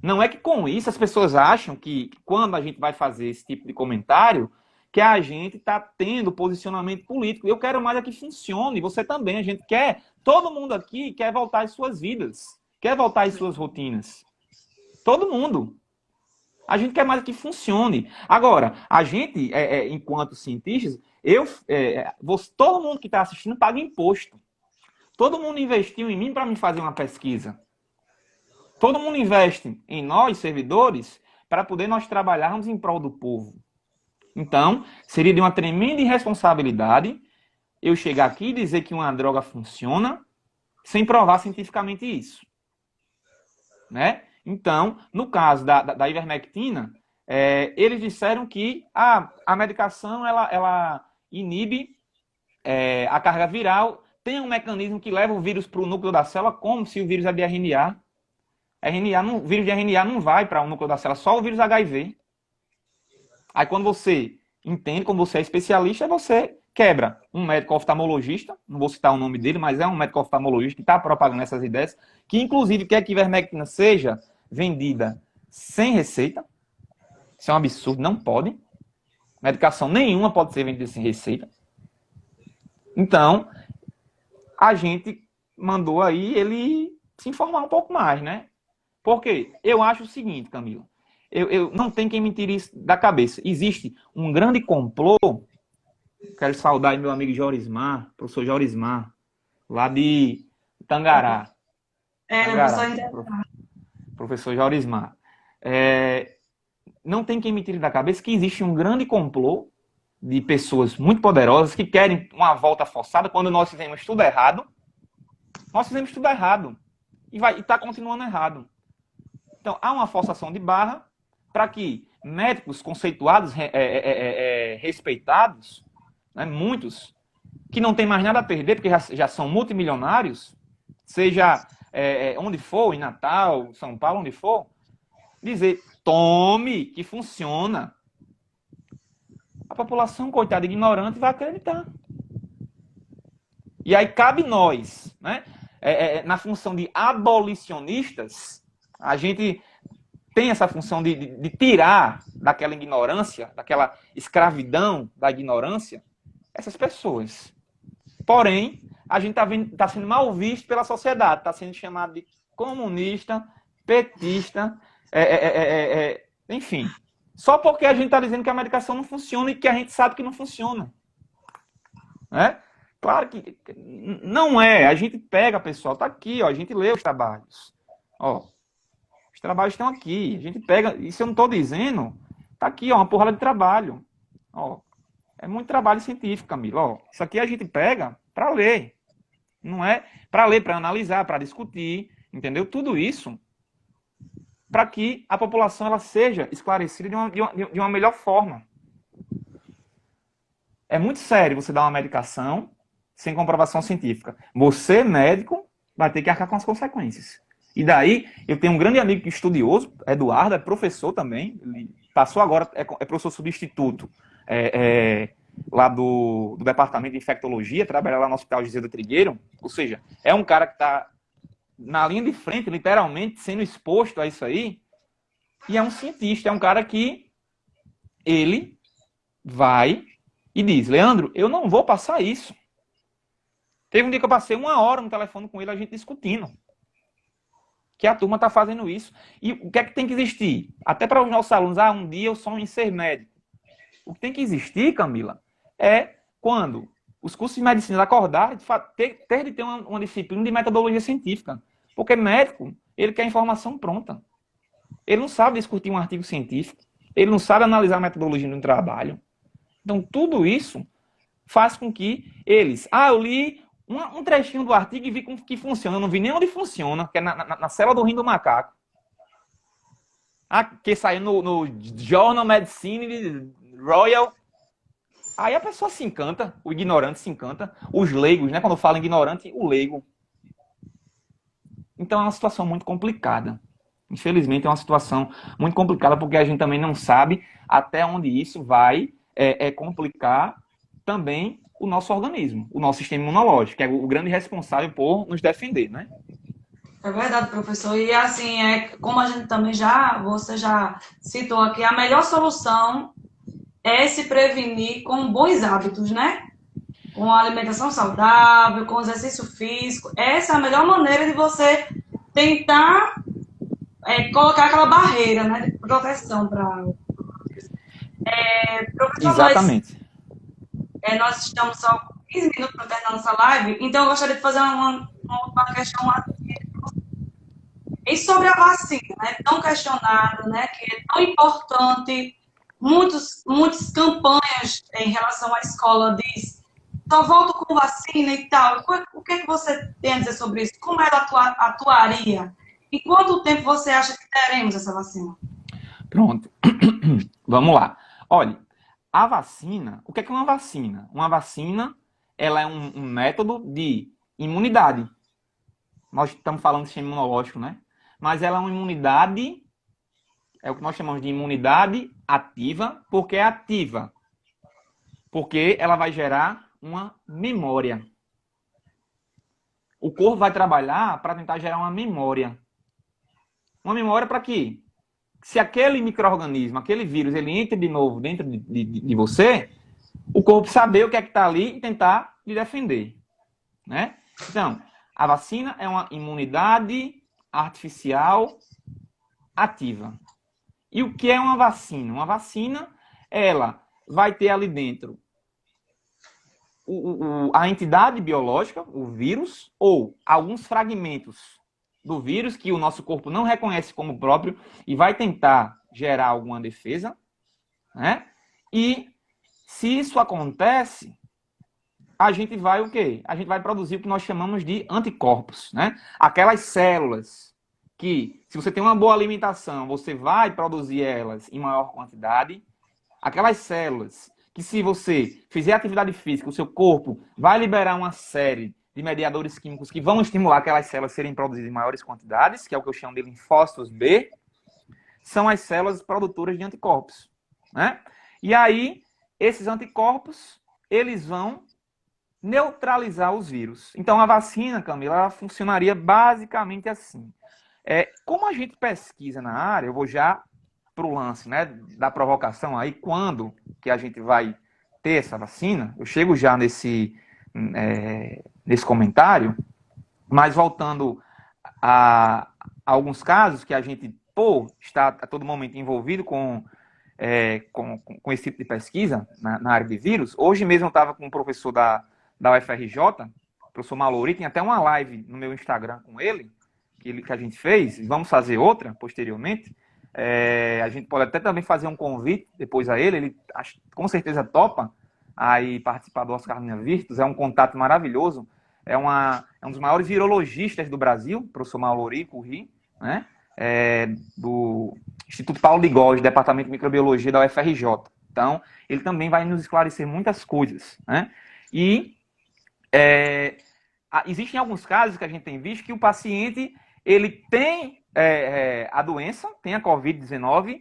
Não é que com isso as pessoas acham que quando a gente vai fazer esse tipo de comentário, que a gente está tendo posicionamento político. Eu quero mais é que funcione, você também. A gente quer, todo mundo aqui quer voltar às suas vidas, quer voltar às suas rotinas. Todo mundo. A gente quer mais que funcione. Agora, a gente, enquanto cientistas, todo mundo que está assistindo paga imposto. Todo mundo investiu em mim para me fazer uma pesquisa. Todo mundo investe em nós, servidores, para poder nós trabalharmos em prol do povo. Então, seria de uma tremenda irresponsabilidade eu chegar aqui e dizer que uma droga funciona sem provar cientificamente isso. Né? Então, no caso da ivermectina, eles disseram que a medicação ela inibe a carga viral, tem um mecanismo que leva o vírus para o núcleo da célula, como se o vírus é de RNA. O vírus de RNA não vai para o núcleo da célula, só o vírus HIV. Aí quando você entende, quando você é especialista, você quebra um médico oftalmologista, não vou citar o nome dele, mas é um médico oftalmologista que está propagando essas ideias, que inclusive quer que a ivermectina seja vendida sem receita. Isso é um absurdo, não pode. Medicação nenhuma pode ser vendida sem receita. Então, a gente mandou aí ele se informar um pouco mais, né? Porque eu acho o seguinte, Camila, eu não tem quem me tire isso da cabeça. Existe um grande complô. Quero saudar aí meu amigo Jorismar, professor Jorismar, lá de Tangará. Professor Jorismar. Não tem quem me tire da cabeça que existe um grande complô de pessoas muito poderosas que querem uma volta forçada quando nós fizemos tudo errado. Nós fizemos tudo errado. E está continuando errado. Então, há uma forçação de barra para que médicos conceituados, respeitados, né, muitos, que não tem mais nada a perder, porque já são multimilionários, seja onde for, em Natal, São Paulo, onde for, dizer, tome, que funciona. A população, coitada, ignorante, vai acreditar. E aí cabe nós, né, na função de abolicionistas, a gente tem essa função de tirar daquela ignorância, daquela escravidão da ignorância, essas pessoas. Porém, a gente está sendo mal visto pela sociedade, está sendo chamado de comunista, petista, enfim. Só porque a gente está dizendo que a medicação não funciona e que a gente sabe que não funciona. Né? Claro que não é. A gente pega, pessoal, está aqui, ó, a gente lê os trabalhos. Ó, os trabalhos estão aqui. A gente pega, isso eu não estou dizendo, está aqui, ó, uma porrada de trabalho. Ó, é muito trabalho científico, Camila. Ó, isso aqui a gente pega para ler. Não é para ler, para analisar, para discutir, entendeu? Tudo isso para que a população ela seja esclarecida de uma melhor forma. É muito sério você dar uma medicação sem comprovação científica. Você, médico, vai ter que arcar com as consequências. E daí, eu tenho um grande amigo que é estudioso, Eduardo, é professor também, ele passou agora, é professor substituto lá do departamento de infectologia, trabalha lá no Hospital Gisele do Trigueiro, ou seja, é um cara que está na linha de frente, literalmente, sendo exposto a isso aí, e é um cientista, é um cara que ele vai e diz, Leandro, eu não vou passar isso. Teve um dia que eu passei 1 hora no telefone com ele, a gente discutindo que a turma está fazendo isso. E o que é que tem que existir? Até para os nossos alunos, um dia eu sonho em ser médico. O que tem que existir, Camila, é quando os cursos de medicina acordar, ter de ter uma disciplina de metodologia científica. Porque médico, ele quer informação pronta. Ele não sabe discutir um artigo científico. Ele não sabe analisar a metodologia de um trabalho. Então, tudo isso faz com que eles... eu li um trechinho do artigo e vi que funciona. Eu não vi nem onde funciona, que é na célula do rim do macaco. Que saiu no Journal Medicine Royal. Aí a pessoa se encanta, o ignorante se encanta, os leigos, né? Quando eu falo ignorante, o leigo. Então é uma situação muito complicada. Infelizmente é uma situação muito complicada, porque a gente também não sabe até onde isso vai complicar também o nosso organismo, o nosso sistema imunológico, que é o grande responsável por nos defender, né? É verdade, professor. E assim, como a gente também você já citou aqui, a melhor solução é se prevenir com bons hábitos, né? Com a alimentação saudável, com exercício físico. Essa é a melhor maneira de você tentar colocar aquela barreira, né? proteção para. Professor, Exatamente. nós estamos só com 15 minutos para terminar nossa live, então eu gostaria de fazer uma questão e sobre a vacina, né, tão questionada, né, que é tão importante, muitas campanhas em relação à escola diz só volto com vacina e tal. O que é que você tem a dizer sobre isso? Como ela atuaria? E quanto tempo você acha que teremos essa vacina? Pronto. Vamos lá. Olha, a vacina, o que é uma vacina? Uma vacina, ela é um método de imunidade. Nós estamos falando de sistema imunológico, né? Mas ela é uma imunidade, é o que nós chamamos de imunidade ativa, porque é ativa. Porque ela vai gerar uma memória. O corpo vai trabalhar para tentar gerar uma memória. Uma memória para quê? Se aquele micro-organismo, aquele vírus, ele entra de novo dentro de você, o corpo saber o que é que está ali e tentar lhe defender. Né? Então, a vacina é uma imunidade artificial ativa. E o que é uma vacina? Uma vacina, ela vai ter ali dentro a entidade biológica, o vírus, ou alguns fragmentos do vírus que o nosso corpo não reconhece como próprio e vai tentar gerar alguma defesa, né? E se isso acontece, a gente vai o quê? A gente vai produzir o que nós chamamos de anticorpos, né? Aquelas células que, se você tem uma boa alimentação, você vai produzir elas em maior quantidade. Aquelas células que, se você fizer atividade física, o seu corpo vai liberar uma série de mediadores químicos que vão estimular aquelas células a serem produzidas em maiores quantidades, que é o que eu chamo de linfócitos B, são as células produtoras de anticorpos, né? E aí, esses anticorpos, eles vão neutralizar os vírus. Então, a vacina, Camila, ela funcionaria basicamente assim. Como a gente pesquisa na área, eu vou já para o lance, né, da provocação aí, quando que a gente vai ter essa vacina, eu chego já nesse comentário, mas voltando a alguns casos que a gente, está a todo momento envolvido com esse tipo de pesquisa na área de vírus. Hoje mesmo eu estava com um professor da UFRJ, o professor Mallory, tem até uma live no meu Instagram com ele, que a gente fez, vamos fazer outra posteriormente. A gente pode até também fazer um convite depois a ele com certeza topa aí participar do Oscar Linha Virtus, é um contato maravilhoso, é um dos maiores virologistas do Brasil, professor Mallory Curri, né? Do Instituto Paulo de Góes, Departamento de Microbiologia da UFRJ. Então, ele também vai nos esclarecer muitas coisas, né? E existem alguns casos que a gente tem visto que o paciente ele tem a doença, tem a Covid-19,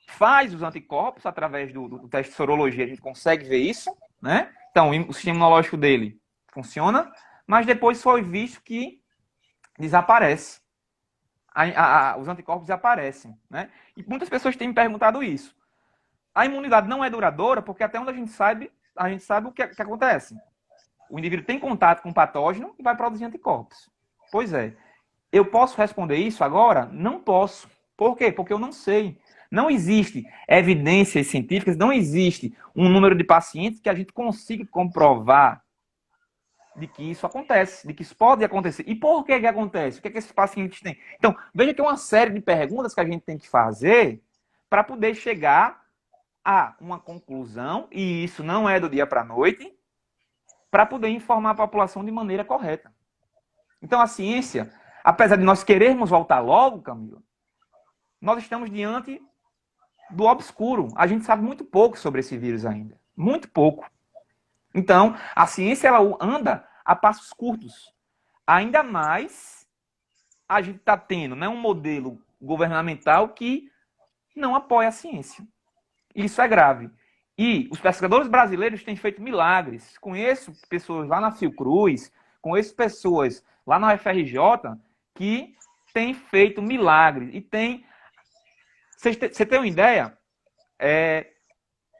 faz os anticorpos através do teste de sorologia, a gente consegue ver isso, né? Então, o sistema imunológico dele funciona, mas depois foi visto que desaparece. Os anticorpos desaparecem, né? E muitas pessoas têm me perguntado isso. A imunidade não é duradoura porque até onde a gente sabe o que acontece. O indivíduo tem contato com o patógeno e vai produzir anticorpos. Pois é. Eu posso responder isso agora? Não posso. Por quê? Porque eu não sei. Não existe evidências científicas, não existe um número de pacientes que a gente consiga comprovar de que isso acontece, de que isso pode acontecer. E por que acontece? O que esses pacientes têm? Então, veja que é uma série de perguntas que a gente tem que fazer para poder chegar a uma conclusão, e isso não é do dia para a noite, para poder informar a população de maneira correta. Então, a ciência, apesar de nós querermos voltar logo, Camila, nós estamos diante do obscuro. A gente sabe muito pouco sobre esse vírus ainda. Muito pouco. Então, a ciência ela anda a passos curtos. Ainda mais a gente está tendo, né, um modelo governamental que não apoia a ciência. Isso é grave. E os pesquisadores brasileiros têm feito milagres. Conheço pessoas lá na Fiocruz, conheço pessoas lá na UFRJ que têm feito milagres. E tem... Você tem uma ideia?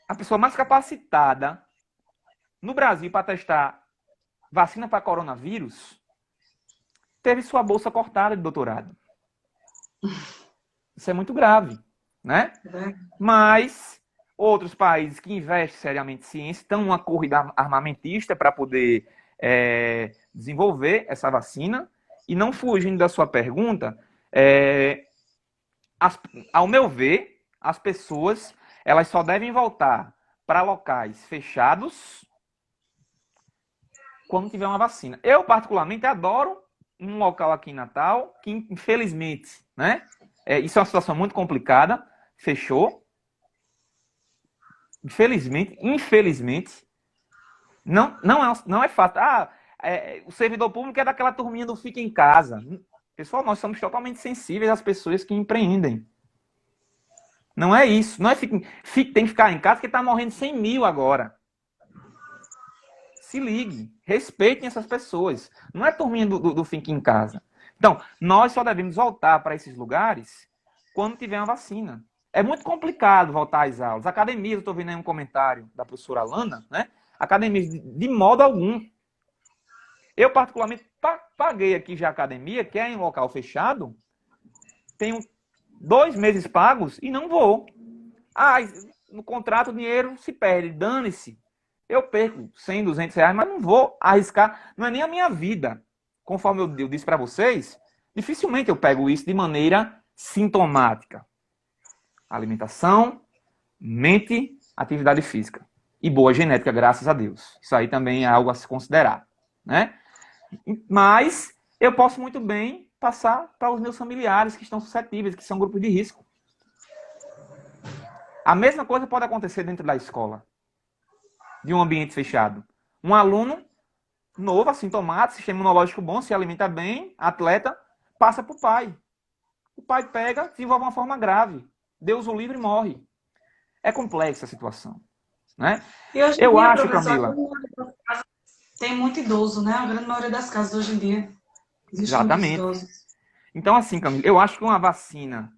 A pessoa mais capacitada no Brasil para testar vacina para coronavírus teve sua bolsa cortada de doutorado. Isso é muito grave. né? Né? Mas outros países que investem seriamente em ciência estão numa corrida armamentista para poder desenvolver essa vacina. E não fugindo da sua pergunta, ao meu ver, as pessoas elas só devem voltar para locais fechados quando tiver uma vacina. Eu, particularmente, adoro um local aqui em Natal que, infelizmente, né? Isso é uma situação muito complicada. Fechou. Infelizmente, não é fato. O servidor público é daquela turminha do fica em casa. Pessoal, nós somos totalmente sensíveis às pessoas que empreendem. Não é isso. Não é tem que ficar em casa porque está morrendo 100 mil agora. Se ligue. Respeitem essas pessoas. Não é turminha do fica em casa. Então, nós só devemos voltar para esses lugares quando tiver uma vacina. É muito complicado voltar às aulas. Academias, eu estou vendo aí um comentário da professora Alana, né? Academias, de modo algum. Eu, particularmente, paguei aqui já a academia, que é em local fechado. Tenho 2 meses pagos e não vou. No contrato o dinheiro se perde, dane-se. Eu perco 100, 200 reais, mas não vou arriscar. Não é nem a minha vida. Conforme eu disse para vocês, dificilmente eu pego isso de maneira sintomática. Alimentação, mente, atividade física. E boa genética, graças a Deus. Isso aí também é algo a se considerar, né? Mas eu posso muito bem passar para os meus familiares que estão suscetíveis, que são grupos de risco. A mesma coisa pode acontecer dentro da escola, de um ambiente fechado. Um aluno novo, assintomático, sistema imunológico bom, se alimenta bem, atleta, passa para o pai. O pai pega, desenvolve uma forma grave. Deus o livre e morre. É complexa a situação, né? E hoje em Eu dia, acho, professor, Camila, tem muito idoso, né? A grande maioria das casas hoje em dia. Existem muitos exatamente. idosos. Então, assim, Camila, eu acho que uma vacina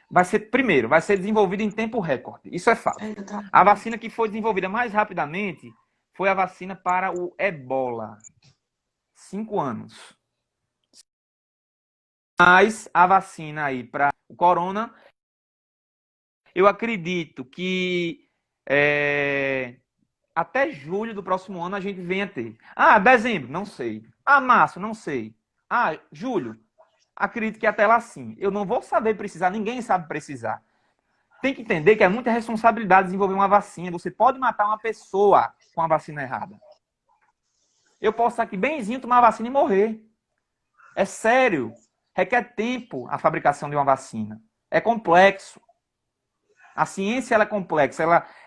vai ser desenvolvida em tempo recorde. Isso é fato. Eita, tá. A vacina que foi desenvolvida mais rapidamente foi a vacina para o Ebola. 5 anos. Mas a vacina aí para o corona, eu acredito que até julho do próximo ano a gente venha ter. Dezembro, não sei. Março, não sei. Julho, acredito que até lá sim. Eu não vou saber precisar, ninguém sabe precisar. Tem que entender que é muita responsabilidade desenvolver uma vacina. Você pode matar uma pessoa com a vacina errada. Eu posso estar aqui benzinho, tomar a vacina e morrer. É sério. Requer tempo a fabricação de uma vacina. É complexo. A ciência ela é complexa,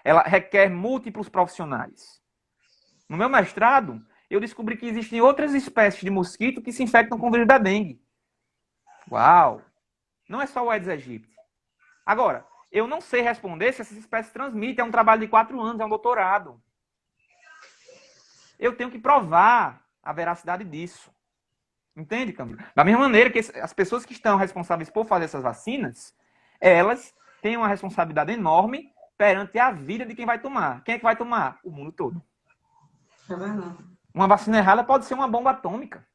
ela requer múltiplos profissionais. No meu mestrado, eu descobri que existem outras espécies de mosquito que se infectam com o vírus da dengue. Uau! Não é só o Aedes aegypti. Agora, eu não sei responder se essas espécies transmitem. É um trabalho de 4 anos, é um doutorado. Eu tenho que provar a veracidade disso. Entende, Camila? Da mesma maneira que as pessoas que estão responsáveis por fazer essas vacinas, elas têm uma responsabilidade enorme perante a vida de quem vai tomar. Quem é que vai tomar? O mundo todo. É verdade. Uma vacina errada pode ser uma bomba atômica.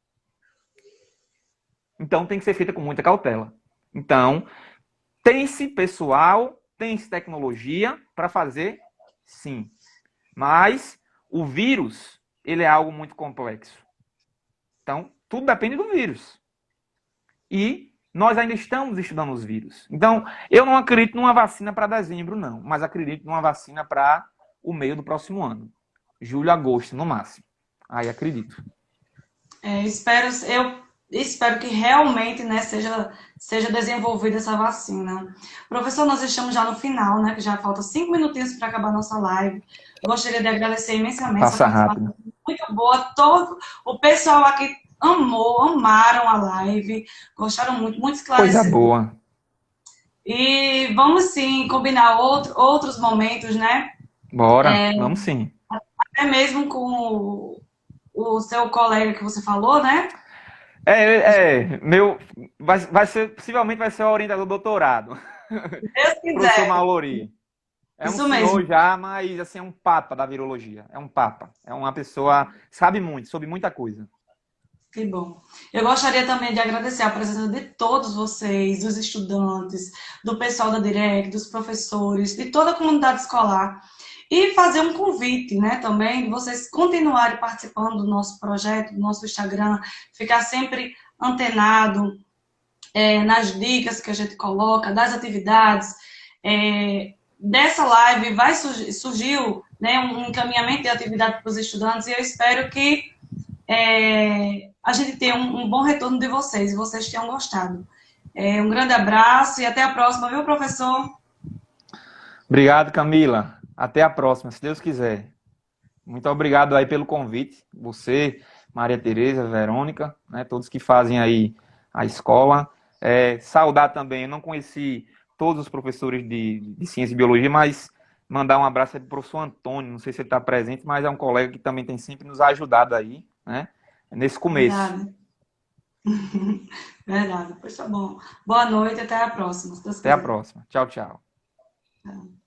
Então tem que ser feita com muita cautela. Então, tem-se pessoal, tem-se tecnologia para fazer, sim. Mas o vírus, ele é algo muito complexo. Então, tudo depende do vírus. E nós ainda estamos estudando os vírus. Então, eu não acredito numa vacina para dezembro, não. Mas acredito numa vacina para o meio do próximo ano. Julho, agosto, no máximo. Aí acredito. Eu espero que realmente, né, seja desenvolvida essa vacina. Professor, nós estamos já no final, né? Que já falta 5 minutinhos para acabar a nossa live. Eu gostaria de agradecer imensamente Passa sua rápido. participação muito boa. Todo o pessoal aqui amaram a live, gostaram muito, muito Coisa esclarecedor. boa. E vamos sim combinar outros momentos, né? Bora, vamos sim. Até mesmo com o seu colega que você falou, né? Possivelmente vai ser o orientador do doutorado. Se Deus Professor quiser. Mallory. É um Isso senhor mesmo. já, mas assim, é um papa da virologia. É um papa. É uma pessoa, sabe muito, sobre muita coisa. Que bom. Eu gostaria também de agradecer a presença de todos vocês, dos estudantes, do pessoal da Direc, dos professores, de toda a comunidade escolar. E fazer um convite, né, também, de vocês continuarem participando do nosso projeto, do nosso Instagram, ficar sempre antenado, nas dicas que a gente coloca, das atividades. Dessa live surgiu, né, um encaminhamento de atividade para os estudantes e eu espero que a gente tenha um bom retorno de vocês e vocês tenham gostado. Um grande abraço e até a próxima, viu, professor? Obrigado, Camila. Até a próxima, se Deus quiser. Muito obrigado aí pelo convite. Você, Maria Tereza, Verônica, né, todos que fazem aí a escola. Saudar também, eu não conheci todos os professores de Ciência e Biologia, mas mandar um abraço aí para o professor Antônio, não sei se ele está presente, mas é um colega que também tem sempre nos ajudado aí, né, nesse começo. Verdade. Verdade. Pois tá bom. Boa noite e até a próxima, se Deus Até a quiser. próxima. Tchau, tchau. Tchau.